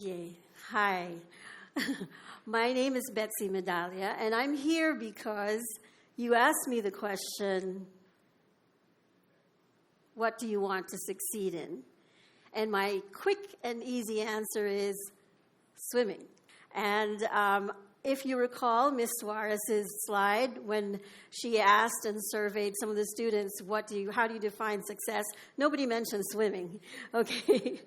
Yay. Hi. My name is Betsy Mandela, and I'm here because you asked me the question, what do you want to succeed in? And my quick and easy answer is swimming. And if you recall Ms. Suarez's slide, when she asked and surveyed some of the students, how do you define success? Nobody mentioned swimming, okay?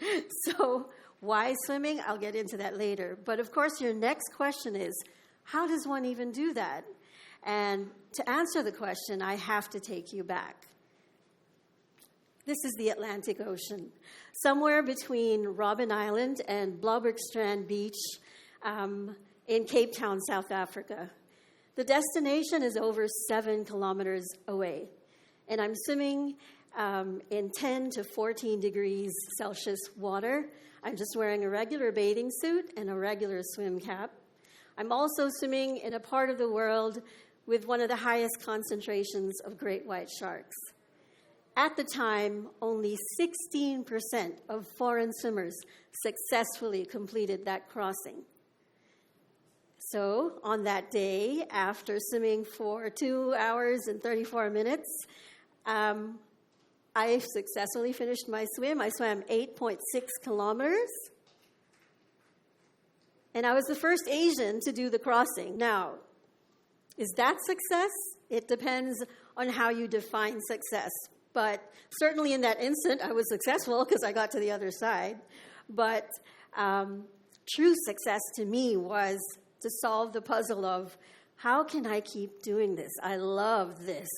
So why swimming? I'll get into that later. But of course, your next question is, how does one even do that? And to answer the question, I have to take you back. This is the Atlantic Ocean, somewhere between Robben Island and Blaubergstrand Beach in Cape Town, South Africa. The destination is over 7 kilometers away, and I'm swimming in 10 to 14 degrees Celsius water. I'm just wearing a regular bathing suit and a regular swim cap. I'm also swimming in a part of the world with one of the highest concentrations of great white sharks. At the time, only 16% of foreign swimmers successfully completed that crossing. So on that day, after swimming for 2 hours and 34 minutes, I successfully finished my swim. I swam 8.6 kilometers. And I was the first Asian to do the crossing. Now, is that success? It depends on how you define success. But certainly in that instant, I was successful because I got to the other side. But true success to me was to solve the puzzle of how can I keep doing this? I love this.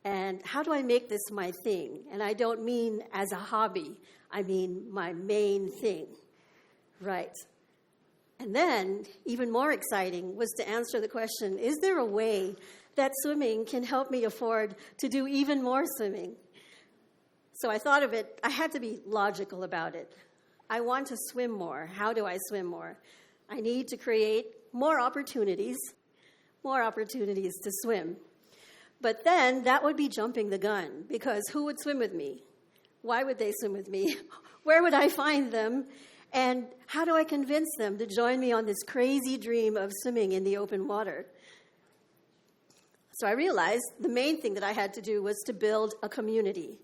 And how do I make this my thing? And I don't mean as a hobby. I mean my main thing. Right. And then, even more exciting, was to answer the question, is there a way that swimming can help me afford to do even more swimming? So I thought of it, I had to be logical about it. I want to swim more. How do I swim more? I need to create more opportunities to swim. But then that would be jumping the gun, because who would swim with me? Why would they swim with me? Where would I find them? And how do I convince them to join me on this crazy dream of swimming in the open water? So I realized the main thing that I had to do was to build a community.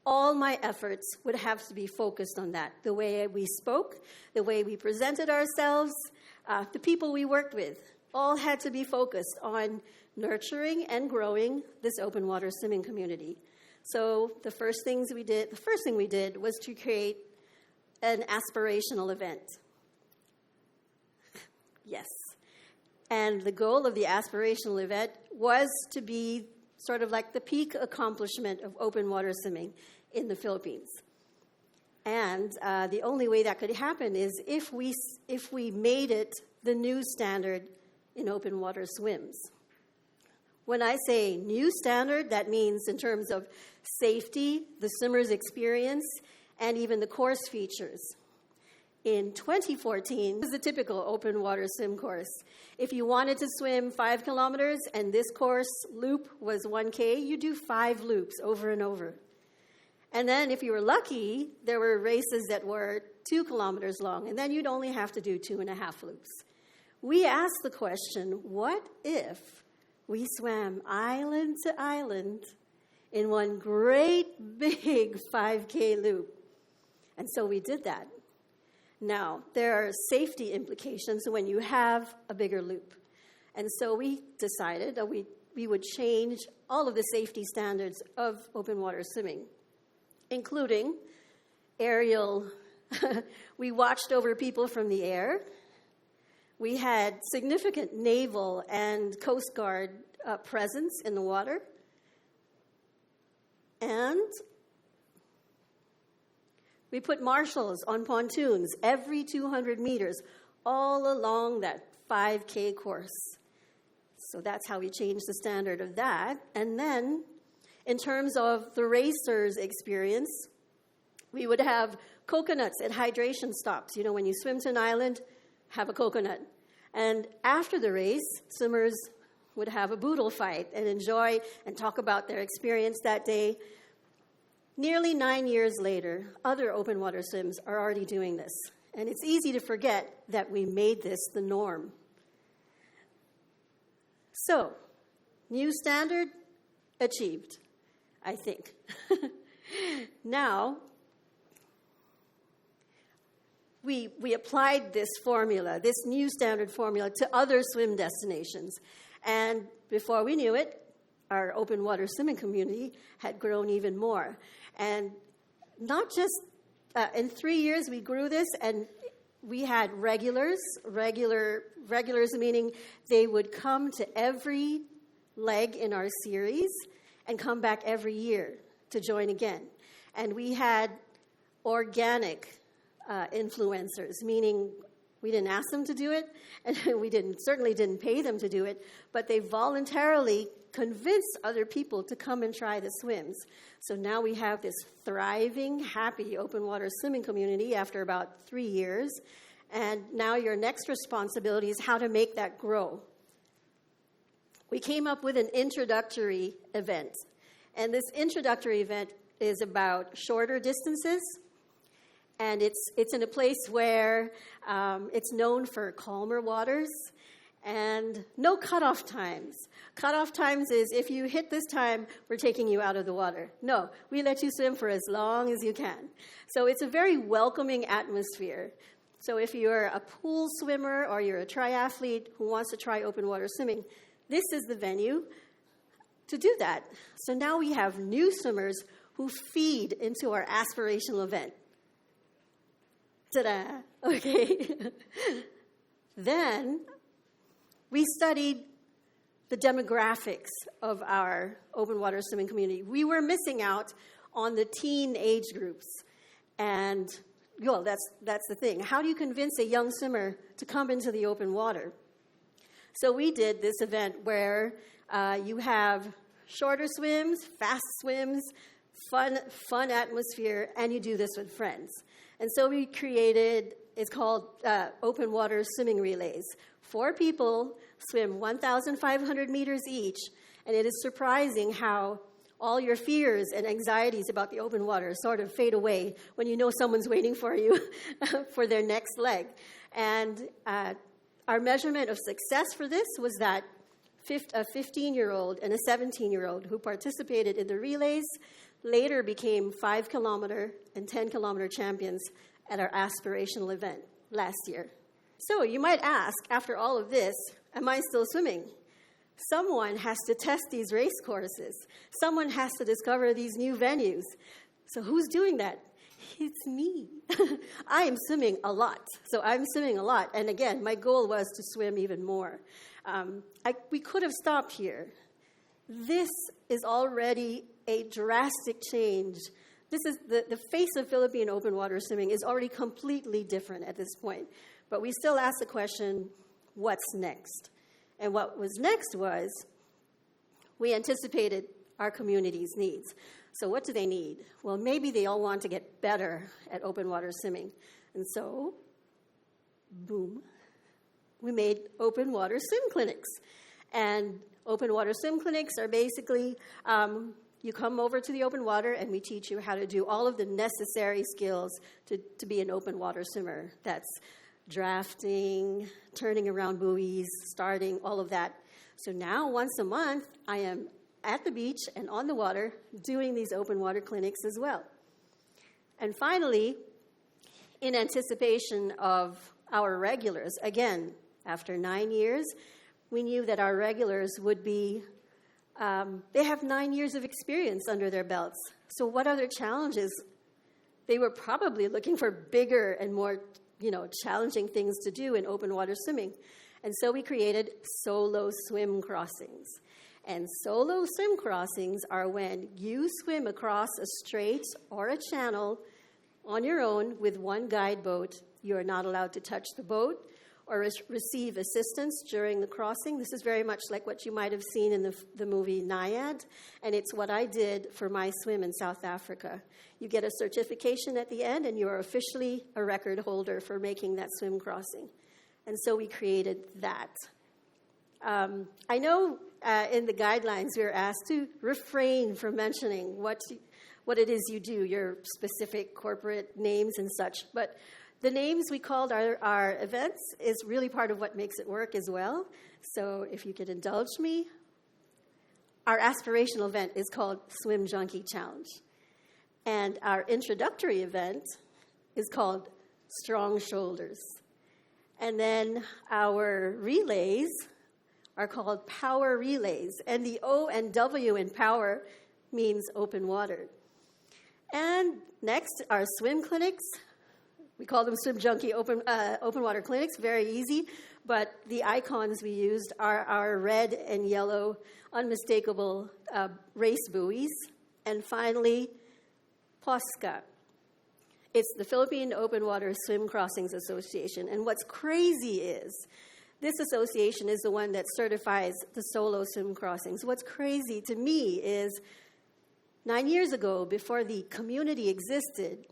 All my efforts would have to be focused on that. The way we spoke, the way we presented ourselves, the people we worked with, all had to be focused on nurturing and growing this open water swimming community. So the first thing we did was to create an aspirational event. Yes. And the goal of the aspirational event was to be sort of like the peak accomplishment of open water swimming in the Philippines. And the only way that could happen is if we made it the new standard in open water swims. When I say new standard, that means in terms of safety, the swimmer's experience, and even the course features. In 2014, this is a typical open water swim course. If you wanted to swim 5 kilometers and this course loop was 1K, you do 5 loops over and over. And then if you were lucky, there were races that were 2 kilometers long, and then you'd only have to do 2.5 loops. We asked the question, what if we swam island to island in one great big 5K loop? And so we did that. Now, there are safety implications when you have a bigger loop. And so we decided that we would change all of the safety standards of open water swimming, including aerial. We watched over people from the air. We had significant naval and Coast Guard presence in the water. And we put marshals on pontoons every 200 meters all along that 5K course. So that's how we changed the standard of that. And then, in terms of the racers' experience, we would have coconuts at hydration stops. You know, when you swim to an island, have a coconut. And after the race, swimmers would have a boodle fight and enjoy and talk about their experience that day. Nearly 9 years later, other open water swims are already doing this. And it's easy to forget that we made this the norm. So, new standard achieved, I think. Now, we applied this formula, this new standard formula, to other swim destinations. And before we knew it, our open water swimming community had grown even more. And not just in 3 years we grew this, and we had regulars meaning they would come to every leg in our series and come back every year to join again. And we had organic influencers, meaning we didn't ask them to do it, and we certainly didn't pay them to do it, but they voluntarily convinced other people to come and try the swims. So now we have this thriving, happy open water swimming community after about 3 years, and now your next responsibility is how to make that grow. We came up with an introductory event, and this introductory event is about shorter distances. And it's in a place where it's known for calmer waters and no cutoff times. Cutoff times is if you hit this time, we're taking you out of the water. No, we let you swim for as long as you can. So it's a very welcoming atmosphere. So if you're a pool swimmer or you're a triathlete who wants to try open water swimming, this is the venue to do that. So now we have new swimmers who feed into our aspirational event. Ta-da! Okay. Then we studied the demographics of our open water swimming community. We were missing out on the teen age groups. And, well, that's the thing. How do you convince a young swimmer to come into the open water? So we did this event where you have shorter swims, fast swims, fun atmosphere, and you do this with friends. And so we created, it's called open water swimming relays. 4 people swim 1,500 meters each, and it is surprising how all your fears and anxieties about the open water sort of fade away when you know someone's waiting for you for their next leg. And our measurement of success for this was that a 15-year-old and a 17-year-old who participated in the relays later became 5-kilometer and 10-kilometer champions at our aspirational event last year. So you might ask, after all of this, am I still swimming? Someone has to test these race courses. Someone has to discover these new venues. So who's doing that? It's me. I am swimming a lot. So I'm swimming a lot. And again, my goal was to swim even more. We could have stopped here. This is already a drastic change. This is the face of Philippine open water swimming is already completely different at this point. But we still ask the question, what's next? And what was next was we anticipated our community's needs. So what do they need? Well, maybe they all want to get better at open water swimming. And so, boom, we made open water swim clinics. And open water swim clinics are basically, you come over to the open water and we teach you how to do all of the necessary skills to be an open water swimmer. That's drafting, turning around buoys, starting, all of that. So now, once a month, I am at the beach and on the water doing these open water clinics as well. And finally, in anticipation of our regulars, again, after 9 years, we knew that our regulars would be, they have 9 years of experience under their belts. So what other challenges? They were probably looking for bigger and more, challenging things to do in open water swimming. And so we created solo swim crossings. And solo swim crossings are when you swim across a strait or a channel on your own with one guide boat. You are not allowed to touch the boat or receive assistance during the crossing. This is very much like what you might have seen in the movie Naiad, and it's what I did for my swim in South Africa. You get a certification at the end, and you are officially a record holder for making that swim crossing. And so we created that. I know in the guidelines we are asked to refrain from mentioning what it is you do, your specific corporate names and such, but The names we called our events is really part of what makes it work as well. So if you could indulge me, our aspirational event is called Swim Junkie Challenge. And our introductory event is called Strong Shoulders. And then our relays are called Power Relays. And the O and W in power means open water. And next, our swim clinics. We call them Swim Junkie open water clinics, very easy. But the icons we used are our red and yellow unmistakable race buoys. And finally, POSCA. It's the Philippine Open Water Swim Crossings Association. And what's crazy is this association is the one that certifies the solo swim crossings. What's crazy to me is 9 years ago, before the community existed,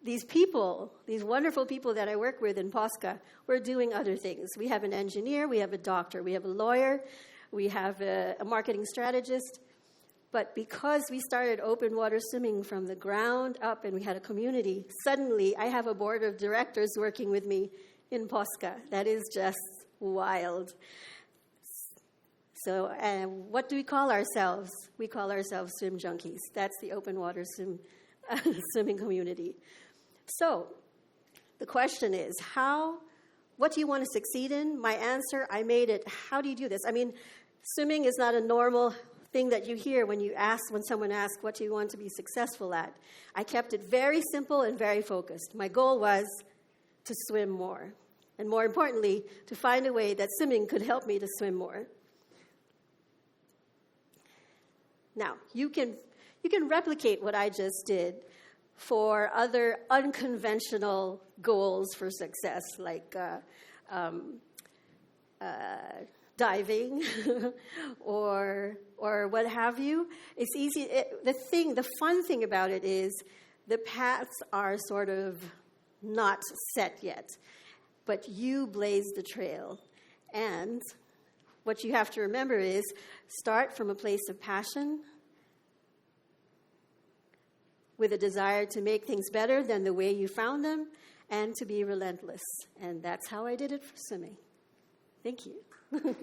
these people, these wonderful people that I work with in POSCA, were doing other things. We have an engineer, we have a doctor, we have a lawyer, we have a marketing strategist. But because we started open water swimming from the ground up and we had a community, suddenly I have a board of directors working with me in POSCA. That is just wild. So what do we call ourselves? We call ourselves swim junkies. That's the open water swimming community. So the question is, what do you want to succeed in? My answer, I made it. How do you do this? I mean, swimming is not a normal thing that you hear when someone asks, what do you want to be successful at? I kept it very simple and very focused. My goal was to swim more. And more importantly, to find a way that swimming could help me to swim more. Now, you can replicate what I just did for other unconventional goals for success, like diving or what have you. It's easy. The fun thing about it is the paths are sort of not set yet, but you blaze the trail. And what you have to remember is start from a place of passion with a desire to make things better than the way you found them and to be relentless. And that's how I did it for swimming. Thank you.